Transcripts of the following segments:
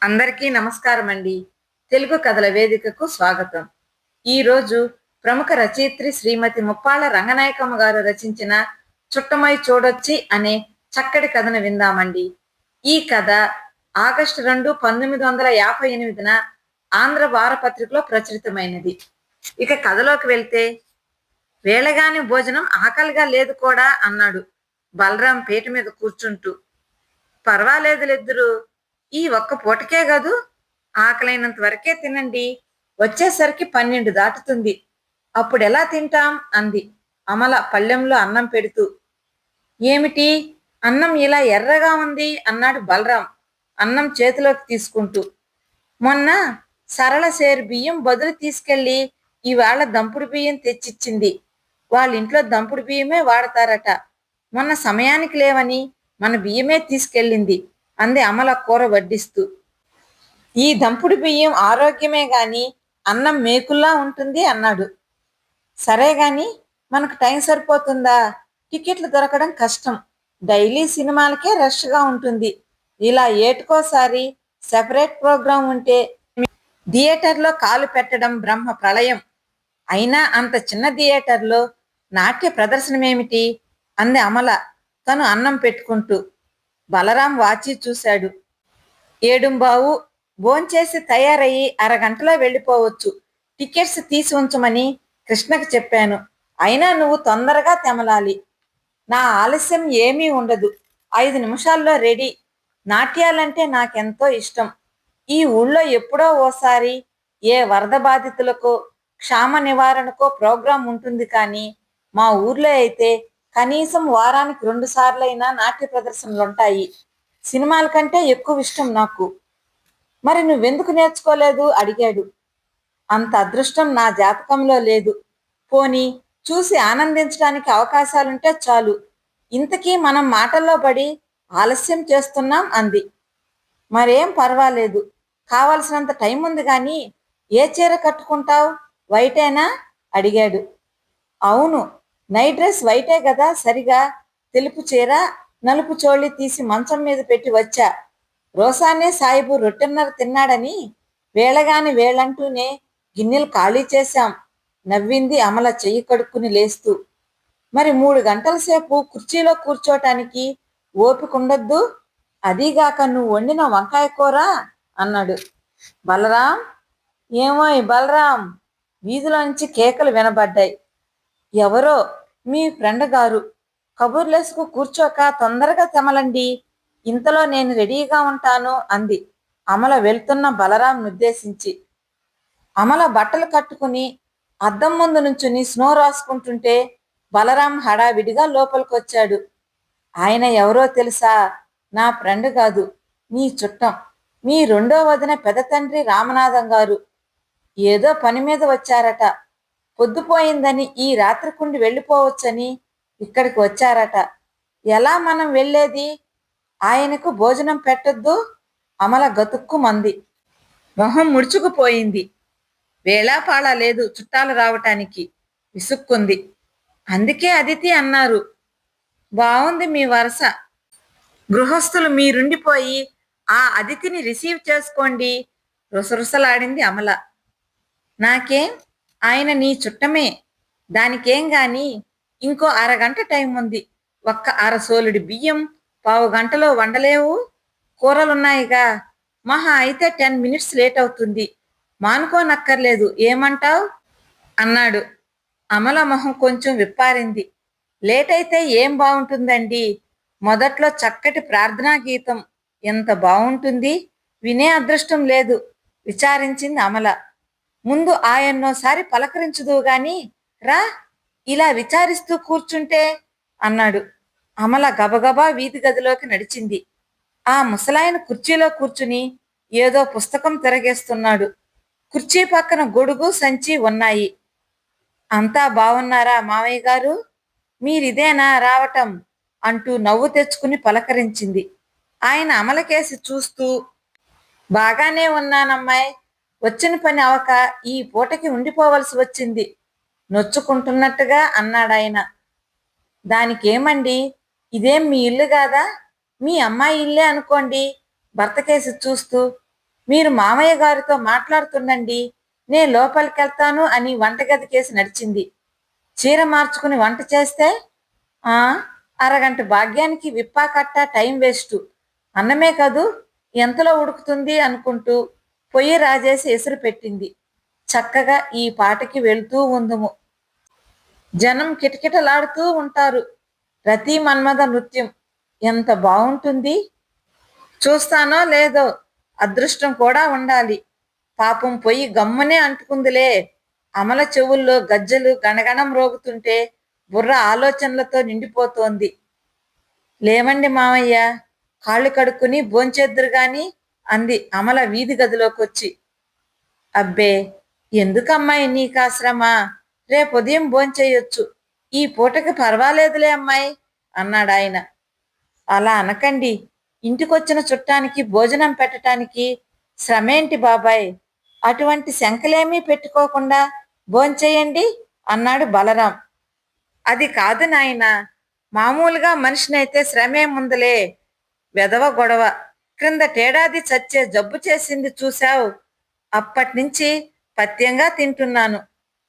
అందరికీ నమస్కారం అండి. తెలుగు కథల వేదికకు స్వాగతం. ఈరోజు ప్రముఖ రచయిత్రి శ్రీమతి ముప్పాళ్ళ రంగనాయకమ్మ గారు రచించిన చుట్టమై చూడొచ్చి అనే చక్కటి కథను విందామండి. ఈ కథ ఆగస్టు 2, 1958న ఆంధ్ర వారపత్రికలో ప్రచురితమైనది. ఇక కథలోకి వెళ్తే, వేళగాని భోజనం ఆకలిగా లేదు కూడా అన్నాడు బలరాం పీట మీద కూర్చుంటూ. పర్వాలేదులిద్దరూ, ఈ ఒక్క పూటకే గదు, ఆకలైనంత వరకే తినండి, వచ్చేసరికి 12 దాటుతుంది, అప్పుడెలా తింటాం అంది అమల పళ్ళెంలో అన్నం పెడుతూ. ఏమిటి, అన్నం ఇలా ఎర్రగా ఉంది అన్నాడు బలరాం అన్నం చేతిలోకి తీసుకుంటూ. మొన్న సరళ సేరు బియ్యం బదులు తీసుకెళ్ళి ఇవాళ దంపుడు బియ్యం తెచ్చిచ్చింది. వాళ్ళింట్లో దంపుడు బియ్యమే వాడతారట. మొన్న సమయానికి లేవని మన బియ్యమే తీసుకెళ్ళింది అంది అమల కూర వడ్డిస్తూ. ఈ దంపుడు బియ్యం ఆరోగ్యమే గాని అన్నం మేకుల్లా ఉంటుంది అన్నాడు. సరే గాని మనకు టైం సరిపోతుందా? టికెట్లు దొరకడం కష్టం. డైలీ సినిమాలకే రష్గా ఉంటుంది. ఇలా ఏటుకోసారి సెపరేట్ ప్రోగ్రాం ఉంటే థియేటర్లో కాలు పెట్టడం బ్రహ్మ ప్రళయం. అయినా అంత చిన్న థియేటర్లో నాట్య ప్రదర్శనమేమిటి అంది అమల తను అన్నం పెట్టుకుంటూ. బలరాం వాచి చూశాడు. 7:15. భోంచేసి తయారయ్యి అరగంటలో వెళ్ళిపోవచ్చు. టికెట్స్ తీసి ఉంచమని కృష్ణకి చెప్పాను. అయినా నువ్వు తొందరగా తెమలాలి. నా ఆలస్యం ఏమీ ఉండదు. 5 నిమిషాల్లో రెడీ. నాట్యాలంటే నాకెంతో ఇష్టం. ఈ ఊళ్ళో ఎప్పుడో ఓసారి ఏ వరద బాధితులకో క్షామ నివారణకో ప్రోగ్రాం ఉంటుంది, కానీ మా ఊర్లో అయితే కనీసం వారానికి 2 సార్లైనా నాట్య ప్రదర్శనలుంటాయి. సినిమాల కంటే ఎక్కువ ఇష్టం నాకు. మరి నువ్వెందుకు నేర్చుకోలేదు అడిగాడు. అంత అదృష్టం నా జాతకంలో లేదు. పోనీ చూసి ఆనందించడానికి అవకాశాలుంటే చాలు. ఇంతకీ మనం మాటల్లో పడి ఆలస్యం చేస్తున్నాం అంది. మరేం పర్వాలేదు, కావలసినంత టైం ఉంది గాని ఏ చీర కట్టుకుంటావు? వైటేనా అడిగాడు. అవును, నైట్ డ్రెస్ వైటే కదా సరిగా. తెలుపు చీర, నలుపు చోళి తీసి మంచం మీద పెట్టి వచ్చా. రోసానే సాయిబు రొట్టెన్నర తిన్నాడని వేళగాని వేళంటూనే గిన్నెలు ఖాళీ చేశాం నవ్వింది అమల చెయ్యి కడుక్కుని లేస్తూ. మరి 3 గంటల సేపు కుర్చీలో కూర్చోటానికి ఓపిక ఉండొద్దు? అదీగాక నువ్వు వండిన వంకాయ కూర అన్నాడు. బలరాం, ఏమోయ్ బలరాం, వీధిలోంచి కేకలు వినబడ్డాయి. ఎవరో మీ ఫ్రెండ్ గారు. కబుర్లేసుకు కూర్చోక తొందరగా తెమలండి, ఇంతలో నేను రెడీగా ఉంటాను అంది అమల వెళ్తున్న బలరాం ఉద్దేశించి. అమల బట్టలు కట్టుకుని అద్దం ముందు నుంచుని స్నో రాసుకుంటుంటే బలరాం హడావిడిగా లోపలికొచ్చాడు. ఆయన ఎవరో తెలుసా? నా ఫ్రెండ్ కాదు, నీ చుట్టం. మీ రెండో వదిన పెద్ద తండ్రి రామనాథం గారు. ఏదో పని మీద వచ్చారట. పొద్దుపోయిందని ఈ రాత్రికుండి వెళ్ళిపోవచ్చని ఇక్కడికి వచ్చారట. ఎలా మనం వెళ్ళేది? ఆయనకు భోజనం పెట్టొద్దు? అమల గతుక్కుమంది. మొహం ముడుచుకుపోయింది. వేళాపాళా లేదు చుట్టాలు రావటానికి, విసుక్కుంది. అందుకే అదితి అన్నారు. బావుంది మీ వరస. గృహస్థులు మీరుండిపోయి ఆ అతిథిని రిసీవ్ చేసుకోండి, రుసరుసలాడింది అమల. నాకేం, ఆయన నీ చుట్టమే. దానికేం గాని ఇంకో అరగంట టైం ఉంది. ఒక్క అరసోలుడి బియ్యం 15 గంటలో వండలేవు? కూరలున్నాయిగా. మహా అయితే 10 మినిట్స్ లేట్ అవుతుంది. మానుకోనక్కర్లేదు, ఏమంటావ్ అన్నాడు. అమల మొహం కొంచెం విప్పారింది. లేట్ అయితే ఏం బాగుంటుందండి? మొదట్లో చక్కటి ప్రార్థనా గీతం ఎంత బాగుంటుంది, వినే అదృష్టం లేదు విచారించింది అమల. ముందు ఆయన్నోసారి పలకరించుదువు గాని రా, ఇలా విచారిస్తూ కూర్చుంటే అన్నాడు. అమల గబగబా వీధి గదిలోకి నడిచింది. ఆ ముసలాయన కుర్చీలో కూర్చుని ఏదో పుస్తకం తిరగేస్తున్నాడు. కుర్చీ పక్కన గొడుగు సంచి ఉన్నాయి. అంతా బాగున్నారా మావయ్య గారు? మీరిదేనా రావటం అంటూ నవ్వు తెచ్చుకుని పలకరించింది. ఆయన అమలకేసి చూస్తూ, బాగానే ఉన్నానమ్మాయి, వచ్చిన పని అవక ఈ పూటకి ఉండిపోవలసి వచ్చింది నొచ్చుకుంటున్నట్టుగా అన్నాడాయన. దానికేమండి, ఇదేం మీ ఇల్లు కాదా? మీ అమ్మాయి ఇల్లే అనుకోండి భర్తకేసి చూస్తూ. మీరు మామయ్య గారితో మాట్లాడుతుండండి, నే లోపలికెళ్తాను అని వంటగదికేసి నడిచింది. చీర మార్చుకుని వంట చేస్తే ఆ అరగంట భాగ్యానికి విప్పాకట్ట టైం వేస్టు. అన్నమే కదూ, ఎంతలో ఉడుకుతుంది అనుకుంటూ పొయ్యి రాజేసి ఎసురు పెట్టింది. చక్కగా ఈ పాటకి వెళ్తూ ఉందుము. జనం కిటకిటలాడుతూ ఉంటారు. రతి మన్మథ నృత్యం ఎంత బావుంటుంది. చూస్తానో లేదో, అదృష్టం కూడా ఉండాలి. పాపం పొయ్యి గమ్మునే అంటుకుందిలే. అమల చెవుల్లో గజ్జలు గణగణం రోగుతుంటే బుర్ర ఆలోచనలతో నిండిపోతోంది. లేవండి మామయ్య, కాళ్ళు కడుక్కుని భోంచేద్దురు గాని అంది అమల వీధి గదిలోకొచ్చి. అబ్బే, ఎందుకమ్మాయి నీకాశ్రమ, రేపుదయం భోంచేయొచ్చు, ఈ పూటకి పర్వాలేదులే అమ్మాయి అన్నాడాయన. అలా అనకండి, ఇంటికొచ్చిన చుట్టానికి భోజనం పెట్టటానికి శ్రమేంటి బాబాయ్, అటువంటి శంకలేమీ పెట్టుకోకుండా భోంచేయండి అన్నాడు బలరాం. అది కాదు నాయనా, మామూలుగా మనిషినైతే శ్రమేముందులే, వెధవ గొడవ, క్రిందటేడాది చచ్చే జబ్బు చేసింది చూశావు, అప్పట్నుంచి పథ్యంగా తింటున్నాను.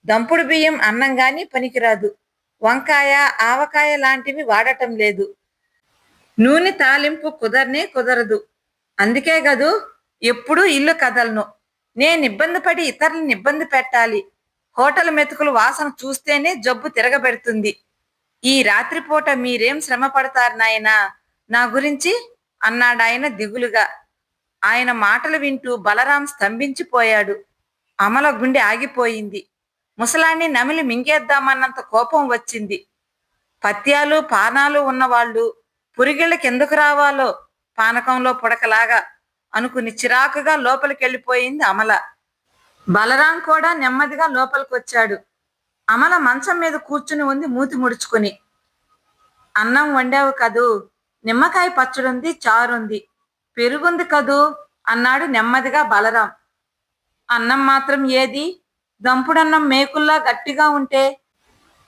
దంపుడు బియ్యం అన్నంగాని పనికిరాదు, వంకాయ ఆవకాయ లాంటివి వాడటం లేదు, నూనె తాలింపు కుదరనే కుదరదు. అందుకే గదు ఎప్పుడూ ఇల్లు కదలను. నేను ఇబ్బంది పడి ఇతరులను ఇబ్బంది పెట్టాలి. హోటల్ మెతుకులు వాసన చూస్తేనే జబ్బు తిరగబెడుతుంది. ఈ రాత్రిపూట మీరేం శ్రమ పడతారు నాయనా నా గురించి అన్నాడాయన దిగులుగా. ఆయన మాటలు వింటూ బలరాం స్తంభించిపోయాడు. అమల గుండె ఆగిపోయింది. ముసలాన్ని నమిలి మింగేద్దామన్నంత కోపం వచ్చింది. పత్యాలు పానాలు ఉన్నవాళ్ళు పురిగిళ్ళకెందుకు రావాలో పానకంలో పుడకలాగా అనుకుని చిరాకుగా లోపలికెళ్ళిపోయింది అమల. బలరాం కూడా నెమ్మదిగా లోపలికొచ్చాడు. అమల మంచం మీద కూర్చుని ఉంది మూతి ముడుచుకుని. అన్నం వండావు కదూ, నిమ్మకాయ పచ్చడుంది, చారుంది, పెరుగుంది కదూ అన్నాడు నెమ్మదిగా బలరాం. అన్నం మాత్రం ఏది, దంపుడన్నం మేకుల్లా గట్టిగా ఉంటే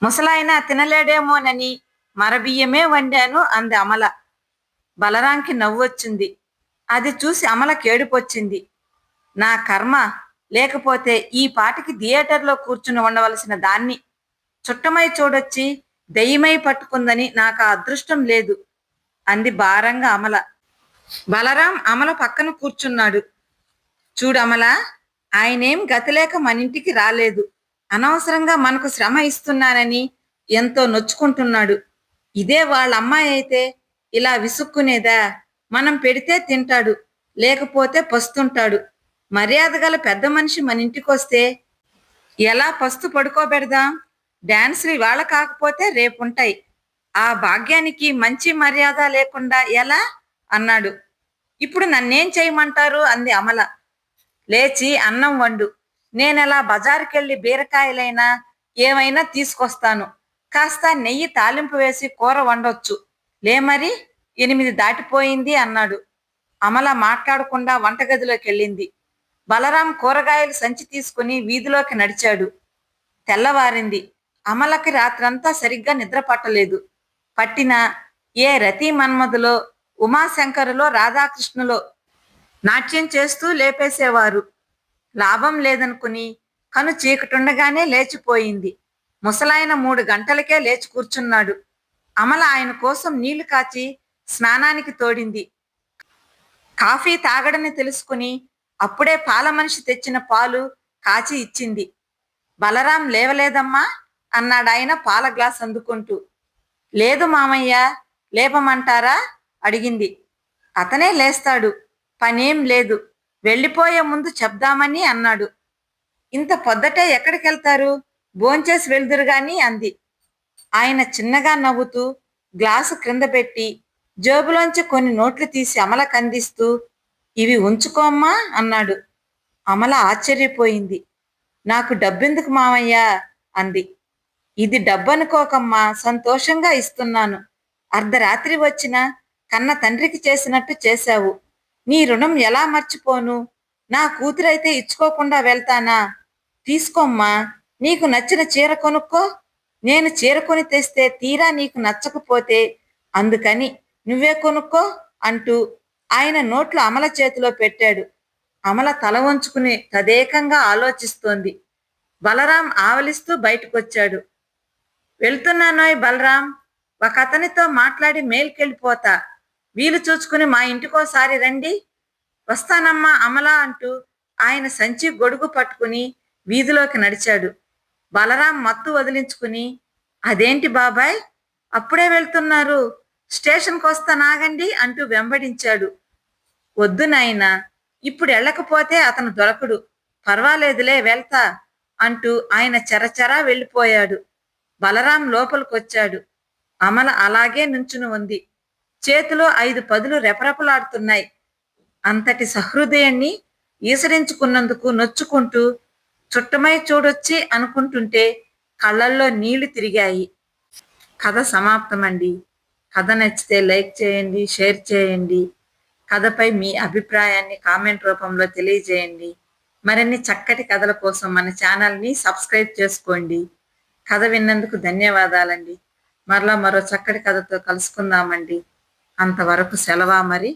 ముసలాయన తినలేడేమోనని మరబియ్యమే వండాను అంది అమల. బలరాంకి నవ్వొచ్చింది. అది చూసి అమల కేడుపొచ్చింది. నా కర్మ, లేకపోతే ఈ పాటికి థియేటర్లో కూర్చుని ఉండవలసిన దాన్ని. చుట్టమై చూడొచ్చి దెయ్యమై పట్టుకుందని నాకు ఆ అదృష్టం లేదు అంది భారంగా అమల. బలరాం అమల పక్కన కూర్చున్నాడు. చూడమల, ఆయనేం గతిలేక మనింటికి రాలేదు. అనవసరంగా మనకు శ్రమ ఇస్తున్నానని ఎంతో నొచ్చుకుంటున్నాడు. ఇదే వాళ్ళ అమ్మాయి అయితే ఇలా విసుక్కునేదా? మనం పెడితే తింటాడు, లేకపోతే పస్తుంటాడు. మర్యాద గల పెద్ద మనిషి మన ఇంటికొస్తే ఎలా పస్తు పడుకోబెడదాం? డాన్సులు ఇవాళ కాకపోతే రేపుంటాయి. ఆ భాగ్యానికి మంచి మర్యాద లేకుండా ఎలా అన్నాడు. ఇప్పుడు నన్నేం చేయమంటారు అంది అమల. లేచి అన్నం వండు, నేనెలా బజారుకెళ్ళి బీరకాయలైనా ఏమైనా తీసుకొస్తాను. కాస్త నెయ్యి తాలింపు వేసి కూర వండొచ్చు. లేమరి, 8 దాటిపోయింది అన్నాడు. అమల మాట్లాడకుండా వంటగదిలోకి వెళ్ళింది. బలరాం కూరగాయలు సంచి తీసుకుని వీధిలోకి నడిచాడు. తెల్లవారింది. అమలకి రాత్రంతా సరిగ్గా నిద్ర పట్టలేదు. పట్టిన ఏ రతి మన్మధులో, ఉమాశంకరులో, రాధాకృష్ణులో నాట్యం చేస్తూ లేపేసేవారు. లాభం లేదనుకుని కను చీకటుండగానే లేచిపోయింది. ముసలాయన 3 గంటలకే లేచి కూర్చున్నాడు. అమల ఆయన కోసం నీళ్లు కాచి స్నానానికి తోడింది. కాఫీ తాగడని తెలుసుకుని అప్పుడే పాల మనిషి తెచ్చిన పాలు కాచి ఇచ్చింది. బలరాం లేవలేదమ్మా అన్నాడాయన పాల గ్లాస్ అందుకుంటూ. లేదు మామయ్య, లేపమంటారా అడిగింది. అతనే లేస్తాడు, పనేం లేదు, వెళ్ళిపోయే ముందు చెప్దామని అన్నాడు. ఇంత పొద్దటే ఎక్కడికెళ్తారు, భోంచేసి వెళ్దురు గాని అంది. ఆయన చిన్నగా నవ్వుతూ గ్లాసు క్రింద పెట్టి జేబులోంచి కొన్ని నోట్లు తీసి అమలకు అందిస్తూ, ఇవి ఉంచుకోమ్మా అన్నాడు. అమల ఆశ్చర్యపోయింది. నాకు డబ్బెందుకు మామయ్య అంది. ఇది డబ్బనుకోకమ్మా, సంతోషంగా ఇస్తున్నాను. అర్ధరాత్రి వచ్చిన కన్న తండ్రికి చేసినట్టు చేశావు. నీ రుణం ఎలా మర్చిపోను? నా కూతురైతే ఇచ్చుకోకుండా వెళ్తానా? తీసుకోమ్మా, నీకు నచ్చిన చీర కొనుక్కో. నేను చీర కొని తెస్తే తీరా నీకు నచ్చకపోతే అందుకని నువ్వే కొనుక్కో అంటూ ఆయన నోట్లు అమల చేతిలో పెట్టాడు. అమల తల వంచుకుని తదేకంగా ఆలోచిస్తోంది. బలరాం ఆవలిస్తూ బయటకొచ్చాడు. వెళ్తున్నానోయ్ బలరాం, ఒక అతనితో మాట్లాడి మేల్కెళ్ళిపోతా. వీలు చూచుకుని మా ఇంటికోసారి రండి. వస్తానమ్మా అమల అంటూ ఆయన సంచి గొడుగు పట్టుకుని వీధిలోకి నడిచాడు. బలరాం మత్తు వదిలించుకుని, అదేంటి బాబాయ్ అప్పుడే వెళ్తున్నారు, స్టేషన్కి వస్తానాగండి అంటూ వెంబడించాడు. వద్దు నాయనా, ఇప్పుడు వెళ్ళకపోతే అతను దొరకడు, పర్వాలేదులే వెళ్తా అంటూ ఆయన చెరచెరా వెళ్ళిపోయాడు. బలరాం లోపలికొచ్చాడు. అమల అలాగే నుంచుని ఉంది. చేతిలో 5 పదులు రెపరెపలాడుతున్నాయి. అంతటి సహృదయాన్ని ఈసరించుకున్నందుకు నొచ్చుకుంటూ చుట్టమై చూడొచ్చి అనుకుంటుంటే కళ్ళల్లో నీళ్లు తిరిగాయి. కథ సమాప్తమండి. కథ నచ్చితే లైక్ చేయండి, షేర్ చేయండి. కథపై మీ అభిప్రాయాన్ని కామెంట్ రూపంలో తెలియజేయండి. మరిన్ని చక్కటి కథల కోసం మన ఛానల్ని సబ్స్క్రైబ్ చేసుకోండి. కథ విన్నందుకు ధన్యవాదాలండి. మరలా మరో చక్కటి కథతో కలుసుకుందామండి. అంతవరకు సెలవా మరి.